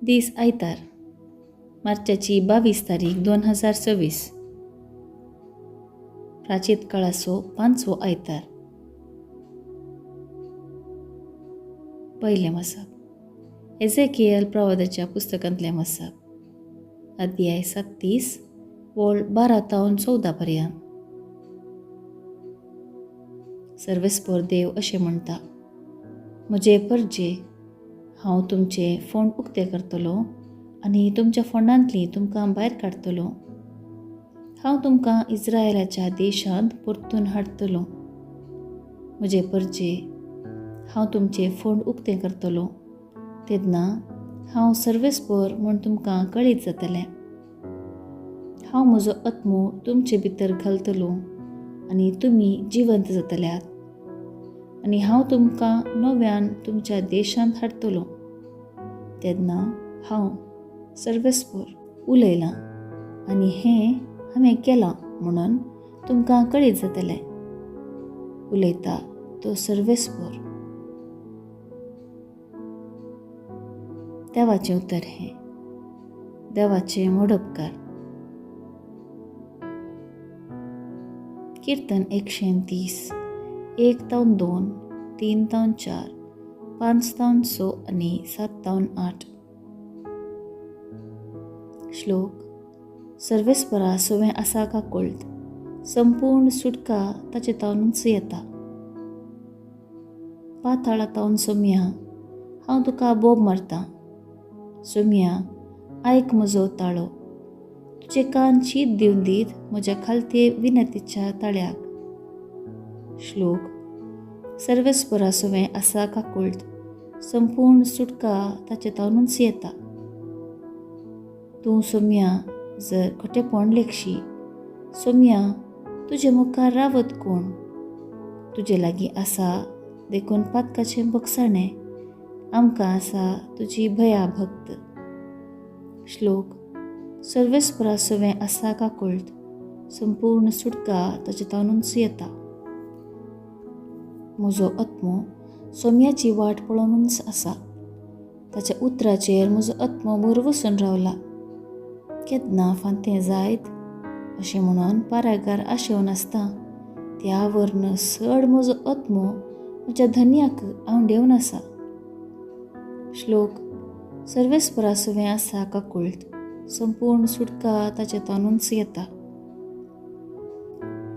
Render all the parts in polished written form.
दीस आयतार, मार्चाची 22 तारीख 2026. प्राचीत काळाचो 5वो आयतार. पयलें मसाप एझेकियल प्रवादाच्या पुस्तकांतलें मसाप, अध्याय 37 वोळ 12 तावन 14 पर्यंत. सर्वेस्पर देव अशें म्हणटा, म्हजे परजे, हांव तुमचे फोंड उक्ते करतलो आनी तुमच्या फोंडांतलीं तुमकां भायर काडटलो. हांव तुमकां इस्रायेलाच्या देशांत परतून हाडटलो. म्हजे परजे, हांव तुमचे फोंड उक्ते करतलो. तेन्ना हांव सर्वेस्पर म्हूण तुमकां कळीत जातलें. हांव म्हजो आत्मो तुमचे भितर घालतलो आनी तुमी जिवंत जातल्यात. आनी हांव तुमकां नव्यान तुमच्या देशांत हाडटलो. तेन्ना हांव सर्वेस्पर उलयलां आनी हें हांवें केलां म्हणून तुमकां कळीत जातलें. उलयता तो सर्वेस्पर. देवाचें उतर हें. देवाचे मोडपकार. कीर्तन 130, 1 तावन 2, 3 तावन 4, 5 तावन 6 आनी 7 तावन 8. श्लोक. सर्वेस्परा सवें आसा का कळट, संपूर्ण सुटका ताचे तावनूच येता. पाताळा तावन सोम्या, हांव तुका बोब मारतां. सोम्या, आयक म्हजो ताळो. तुजे कान शीत दिवन दीत म्हज्या खालते विनंतीच्या ताळ्याक. श्लोक. सर्वेस्परा सवें आसा का कळट, संपूर्ण सुटका ताचे तावनूच येता. तूं सोम्या जर खोटेपण लेखशी, सोम्या तुजे मुखार रावत कोण? तुजे लागीं आसा देखून पातकाचें बगसाणें, आमकां आसा तुजी भया भक्त. श्लोक. सर्वेस्परा सवें आसा का कळट, संपूर्ण सुटका ताचे तावनूच येता. म्हजो आत्मो सोम्याची वाट पळोवनूच आसा. ताच्या उतराचेर म्हजो आत्मो भर वचून रावला. केन्ना फांतें जायत अशें म्हणून पारायकार आशेवन आसता, त्या वरन चड म्हजो आत्मो म्हज्या धन्याक आवंडेवन आसा. श्लोक. सर्वेस्परा सवें आसा का कळट, संपूर्ण सुटका ताचे तावनूच येता.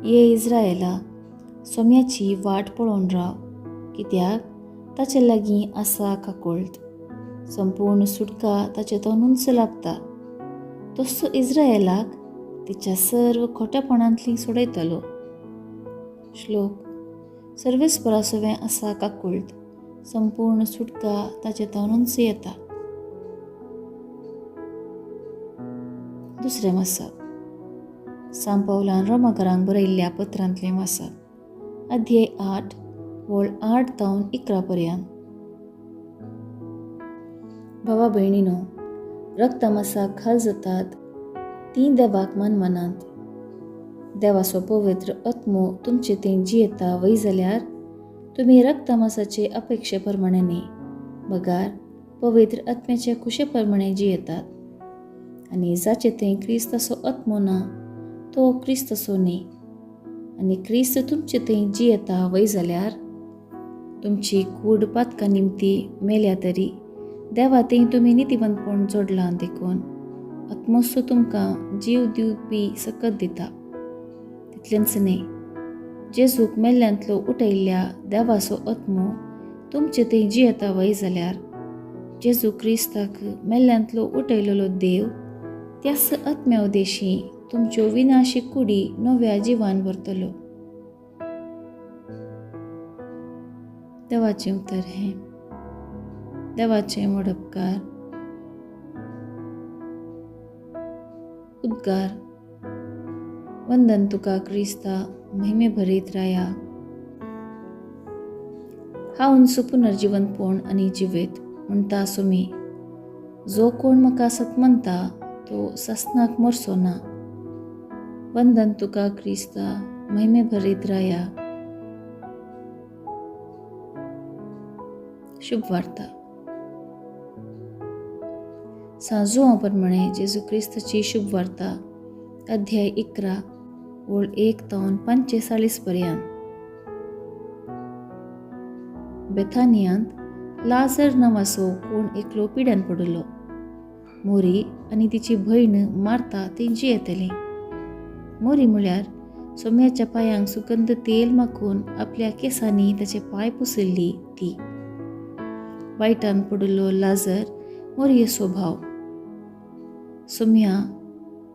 ये इस्रायेला, सोम्याची वाट पळोवन राव, कित्याक ताचे लागीं आसा का कळट, संपूर्ण सुटका ताचे तावनूच लाभता. तसो इस्रायेलाक तिच्या सर्व खोटेपणांतलीं सोडयतलो. श्लोक. सर्वेस्परा सवें आसा का कळट, संपूर्ण सुटका ताचे तावनूच येता. दुसरें मसाप. सांत पौलान रोमाकारांक बरयल्ल्या पत्रांतलें मसाप, अध्याय 8 वोळ 8 तावन 11 पर्यंत. भावा भयणीनो, रक्तमासाक खाल जातात तीं देवाक मानात. देवाचो पवित्र आत्मो तुमचे थंय जियेता वय जाल्यार तुमी रक्तमासाचे अपेक्षे प्रमाणे न्ही, बगार पवित्र आत्म्याचे खुशे प्रमाणे जियेतात. आनी जाचे थंय क्रिस्ताचो आत्मो ना तो क्रिस्ताचो न्ही. आनी क्रिस्त तुमचे थंय जियेता वय जाल्यार तुमची कूड पातका निमती मेल्या तरी देवा थंय तुमी नितीवंतपण जोडलां देखून आत्मोसो तुमकां जीव दिवपी सकत दिता. तितलेंच न्ही, जेजूक मेल्ल्यांतलो उठयल्ल्या देवाचो आत्मो तुमचे थंय जियेता वय जाल्यार जेजू क्रिस्ताक मेल्ल्यांतलो उठयलेलो देव त्याच आत्म्या उदेशी तुमच्यो विनाशी कुडी नव्या जिवान भरतलो. देवाचें उतर हें. देवाचें मोडपकार. उद्गार. वंदन तुका क्रिस्ता, महिमे भरीत राया. हांव उंच पुनर्जिवंतपण आनी जिवेत म्हणटा सोमी. जो कोण म्हाका सतमंता तो सासनाक मरचो ना. वंदन तुका क्रिस्ता, महिमे भरीत राया. शुभ वार्ता. सांजो प्रमाणे जेजू क्रिस्ताची शुभ वार्ता अध्याय 11 ओळ 1 ते 45 पर्यंत. बेथानियांत लाजर नावाचो कोण एकलो पिड्यान पडलो. मोरी आनी तिची भयण मार्ता तेंची येतली. मोरी म्हळ्यार सोम्याच्या पांयांक सुगंध तेल माखून आपल्या केसांनी ताचे पांय पुसयल्ली ती. वायटान पडलो लाजर मोरयेचो भाव. सोम्या,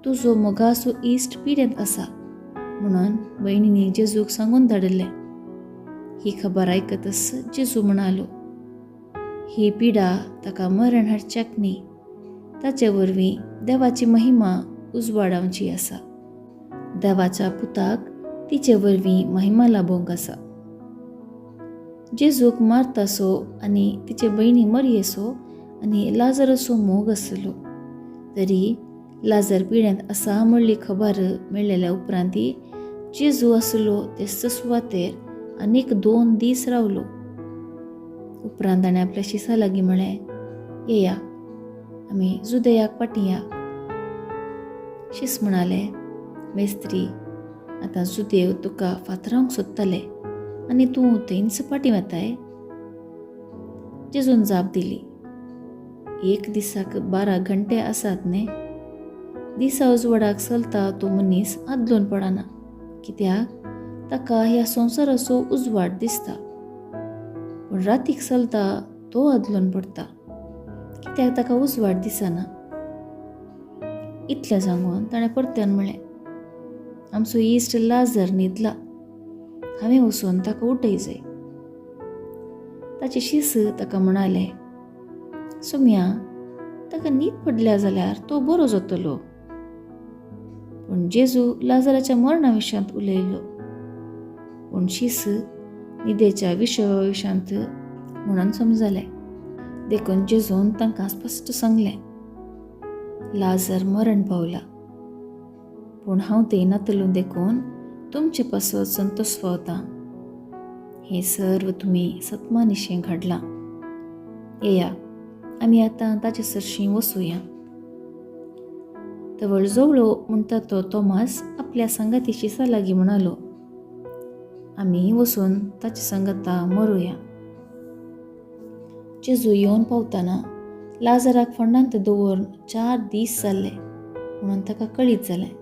तुजो मोगाचो इश्ट पिड्यांत आसा म्हणून भयणींनी जेजूक सांगून धाडलें. ही खबर आयकतच जेजू म्हणालो, ही पिडा ताका मरण हाडच्याक न्ही, ताचे वरवीं देवाची महिमा उजवाडावची आसा. देवाच्या पुताक तिचे वरवीं महिमा लाबोंक आसा. जेजूक मार्ताचो आनी तिचे भयणी मरयेचो आनी लाजराचो मोग आसलो. तरी लाजर पिड्यांत आसा म्हणली खबर मेळिल्ल्या उपरांत जेजू आसलो तेच सुवातेर आनीक 2 दीस रावलो. उपरांत ताणें आपल्या शिसा लागीं म्हळें, येया आमी जुदेयाक फाटीं. शिस म्हणाले, मेस्त्री, आतां जुदेव तुका फातरावंक सोदताले आनी तूं थंयच फाटीं वताय. जेजून जाप दिली, 1 दिसाक 12 घंटे आसात न्ही. दिसा उजवाडाक चलता तो मनीस आदलोन पडना, कित्याक ताका ह्या संवसाराचो उजवाड दिसता. पूण रातीक चलता तो आदलोन पडटा, कित्याक ताका उजवाड दिसना. इतलें सांगून ताणें परत्यान म्हळें, आमचो इश्ट लाजर न्हिदला, हांवें वचून ताका उठय जाय. ताचे शिस ताका म्हणाले, सोम्या, ताका न्हीद पडल्या जाल्यार तो बरो जातलो. पूण जेजू लाजराच्या मरणा विशयांत उलयलो, पूण शिस न्हिदेच्या विशयांत म्हणून समजलें. देखून जेजून तांकां स्पश्ट सांगलें, लाजर मरण पावला, पूण हांव थंय नातलो देखून तुमचे पासत संतोष पावता. हें सर्व तुमी सत्मानिशें घडलां. येया आमी आतां ताचे सरशीं वचुया. तवळ जवळो म्हणटा तो तोमास आपल्या सांगाती शिसा लागीं म्हणालो, आमी वचून ताचे सांगाता मरुया. जेजू येवन पावतना लाजराक फंडांत दवरून 4 दीस जाल्ले म्हणून ताका कळीत जालें.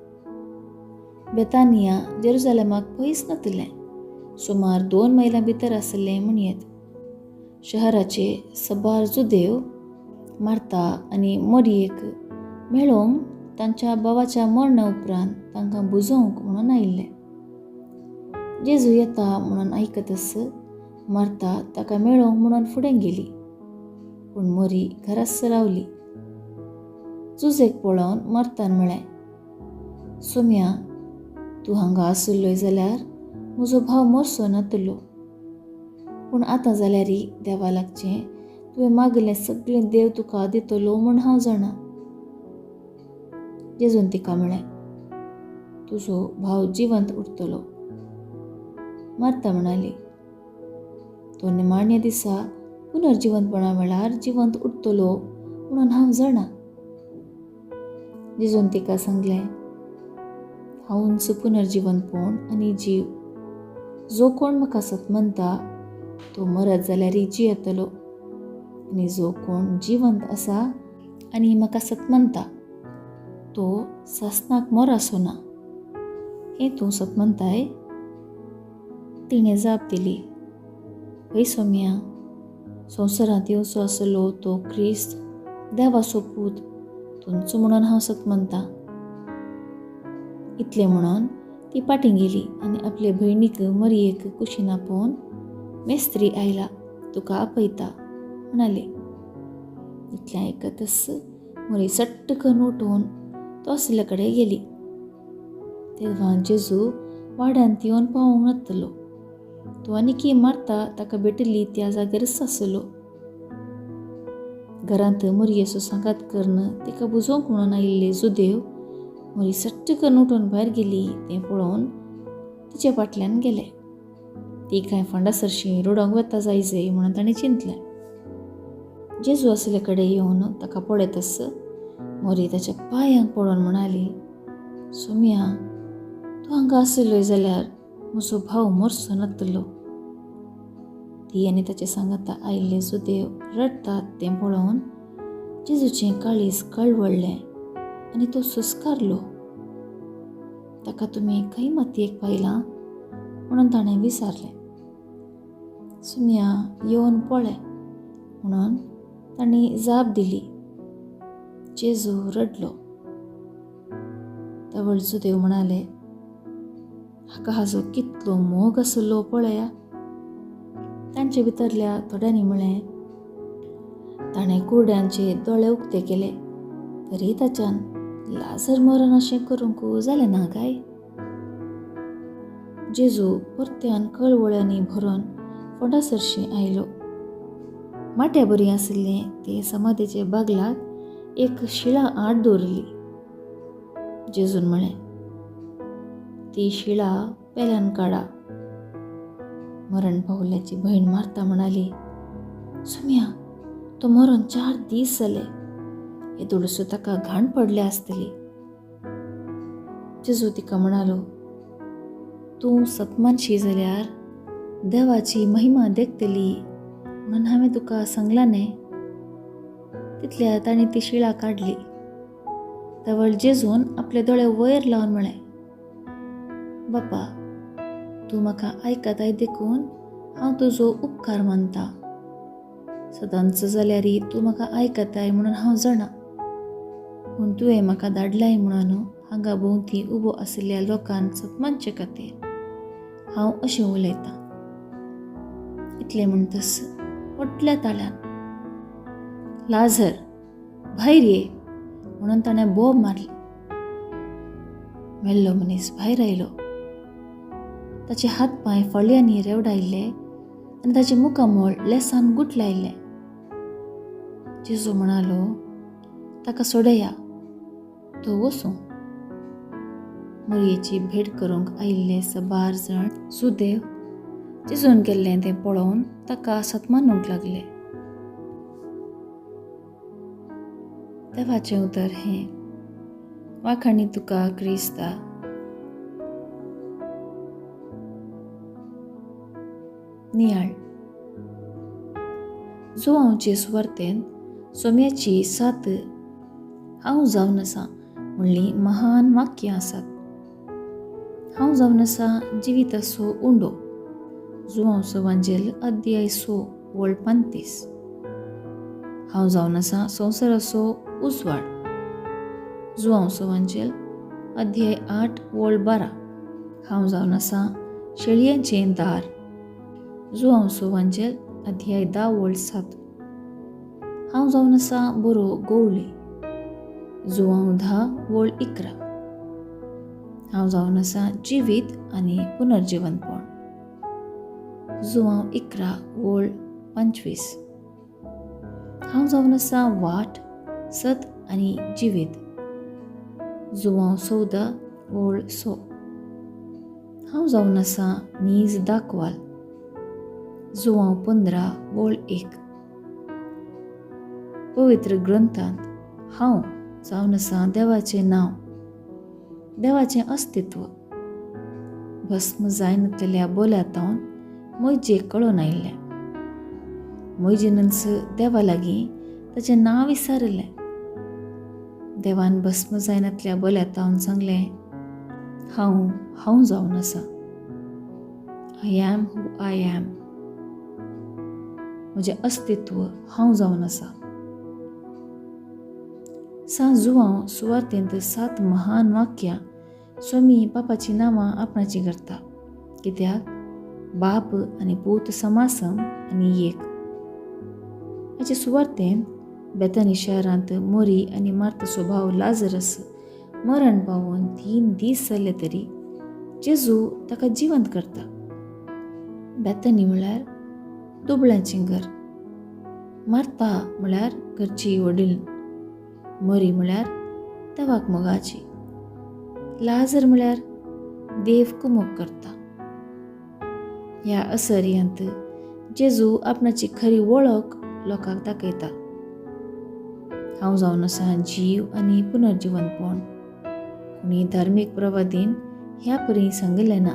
बेतानिया जेरुजालेमाक पयस नातलें, सुमार 2 मैलां भितर आसलें म्हणयेत. शहराचे सबार जुदेव मार्ता आनी मरियेक मेळोवंक तांच्या भावाच्या मरणा उपरांत तांकां बुजोवंक म्हणून आयिल्ले. जेजू येता म्हणून आयकतच मार्ता ताका मेळोवंक म्हणून फुडें गेली, पूण मरी घराच रावली. जुजेक पळोवन मार्तान म्हळें, सोम्या, तूं हांगा आसलोय जाल्यार म्हजो भाव मरचो नातलो. पूण आतां जाल्यार देवा लागचें तुवें मागलें सगळें देव तुका दितलो म्हूण हांव जाणा. जेजून तिका म्हळें, तुजो भाव जिवंत उरतलो. मार्ता म्हणाली, तो निमाण्या दिसा पुनर्जिवंतपणा वेळार जिवंत उरतलो म्हणून हांव जाणा. जेजून तिका सांगलें, हांवूच पुनर्जिवंतपण आनी जीव. जो कोण म्हाका सतमनता तो मरत जाल्यार जियेतलो, आनी जो कोण जिवंत आसा आनी म्हाका सतमनता तो सासनाक मरासो ना. हें तूं सतमनताय? तिणें जाप दिली, हय सोम्या, संवसारांत येवचो आसलो तो क्रिस्त देवाचो पूत तुमचो म्हणून हांव सतमनतां. इतलें म्हणून ती फाटीं गेली आनी आपले भयणीक मरियेक कुशीन आपोवन, मेस्त्री आयला, तुका आपयता म्हणाली. इतलें आयकतच मरी सट्ट करून उठून तो आसले कडेन गेली. तेव्हा जेजू वाड्यांत येवन पावूंक नातलो. तो आनीक मार्ता ताका भेटली त्या जाग्यारच आसलो. घरांत मरयेचो सांगात करून तिका बुजोवंक म्हणून आयिल्ले जुदेव मरी सट्ट करून उठून भायर गेली तें पळोवन तिचे फाटल्यान गेले. ती कांय फंडासरशीं रडोंक वता जायजे म्हणून ताणें चिंतलें. जेजू आसले कडेन येवन ताका पळयतच मोरी ताच्या पांयांक पडोवन म्हणाली, सोम्या, तूं हांगा आसलोय जाल्यार म्हजो भाव मरचो नासलो. ती आनी ताचे सांगाता आयिल्ले सुदैव रडतात तें पळोवन जेजूचें काळीज कळवळ्ळें आनी तो सुस्कारलो. ताका तुमी खंय मातयेक पायलां म्हणून ताणें विचारलें. सुम्या, येवन पळय म्हणून तांणी जाप दिली. जेजू रडलो. तवळ सुदैव म्हणाले, हाका हाजो कितलो मोग आसलो पळया. तांचे भितरल्या थोड्यांनी म्हळें, ताणें कुरड्यांचे दोळे उक्ते केले तरी ताच्यान लाजर मरण अशें करूंक जालें ना काय. जेजू परत्यान कळवळ्यांनी भरून फोंडासरशीं आयलो. माट्या बरी आशिल्लें ते समाधीचे बागलाक एक शिळा आड दवरली. जेजून म्हळें, ती शिळा पेल्यान काडा. मरण पावल्याची भयण मार्ता म्हणाली, सुम्या, तो मरून 4 दीस जाले. येदोळसो ताका घाण पडले आसतली. जेजू तिका म्हणालो, तूं सतमानशी जाल्यार देवाची महिमा देखतली म्हणून हांवें तुका सांगलां न्ही. तितल्या ताणी ती शिळा काडली. तवळ जेजून आपले दोळे वयर लावन म्हळें, बापा, तूं म्हाका आयकताय देखून हांव तुजो उपकार मानतां. सदांच जाल्यारय तूं म्हाका आयकताय म्हणून हांव जाणा. पूण तुवें म्हाका धाडलाय म्हणून हांगा भोंवती उबो आशिल्ल्या लोकांक सतमानचे खातीर हांव अशें उलयतां. इतलें म्हणटस व्हडल्या ताळ्यान, लाजर, भायर ये म्हणून ताणें बोब मारली. मेल्लो मनीस भायर आयलो. ताचे हात पांय फळयांनी रेवडायिल्ले आनी ताचे मुखामोळ लेसान गुठलायिल्लें. जेजू म्हणालो, ताका सोडया, तो वचूं. मोरयेची भेट करूंक आयिल्ले साबार जण सुदैव जेजून केल्लें तें पळोवन ताका सतमानूंक लागले. देवाचें उतर हें, वाखाणी तुका क्रिस्ता. नियाळ. जुआंवचे सुवार्तेंत सोम्याची 7 हांव जावन आसां म्हणली महान वाक्यां आसात. हांव जावन आसां जिविताचो उंडो. जुआंवचो वांजेल अध्याय 6 वळ 35. हांव जावन आसां संवसाराचो उजवाड. जुआंवचो वांजेल अध्याय 8 वळ 12. हांव जावन आसां शेळयांचें दार. जुआंवचो वांजेल अध्याय 10 वळ 7. हांव जावन आसां बरो गवळी. जुआंव 10 वळ 11. हांव जावन आसां जिवीत आनी पुनर्जिवनपण. जुआंव 11 वळ 25. हांव जावन आसां वाट, सत आनी जिवीत. जुआंव 14 वळ 6. हांव जावन आसां नीज दाखवाल. जुआंव 15 वळ 1. पवित्र ग्रंथांत हांव जावन आसां देवाचें नांव, देवाचें अस्तित्व. भस्म जायनातल्या बोल्यातावन मोयजेक कळोवन आयिल्लें. मोयजेनच देवा लागीं ताचें नांव विचारलें. देवान भस्म जायनातल्या बोल्यातावन सांगलें, हांव जावन आसां. I am who I am. म्हजें अस्तित्व हांव जावन आसां. जुआंव सुवार्तेंत 7 महान वाक्यां स्वामी बापाची नांवां आपणाची करता. कित्याक बाप आनी पूत समासम आनी एक. हाचे सुवार्तेंत बेतानी शारांत मोरी आनी मार्ताचो भाव लाजरस मरण पावून 3 दीस जाले तरी जेजू ताका जिवंत करता. बेतानी म्हळ्यार दुबळ्यांचें घर. मार्ता म्हळ्यार घरची वडील. मोरी म्हळ्यार देवाक मोगाची. लाजर म्हळ्यार देव कुमोग करता. ह्या असर्यांत जेजू आपणाची खरी वळख लोकांक दाखयता. हांव जावन आसा जीव आनी पुनर्जिवनपण. कोणी धार्मीक प्रवादीन ह्या परी सांगिल्लें ना.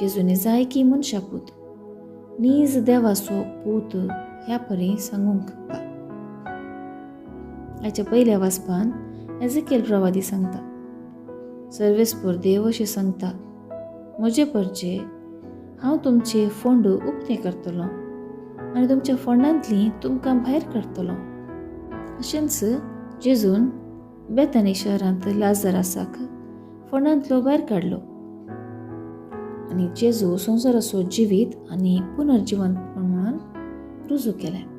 जेजूने जाय की मनशापूत नीज देवाचो पूत ह्या परी सांगूंक शकता. हाच्या पयल्या वाचपान एजेकिएल प्रवादी सांगता, सर्वेस्पर देव अशें सांगता, म्हजे परचे हांव तुमचे फोंड उक्ते करतलों आनी तुमच्या फोंडांतलीं तुमकां भायर काडटलों. अशेंच जेजून बेथानी शहरांत लाजारासाक फोंडांतलो भायर काडलो आनी जेजू संवसाराचो जिवीत आनी पुनर्जिवनपण म्हणून रुजू केलें.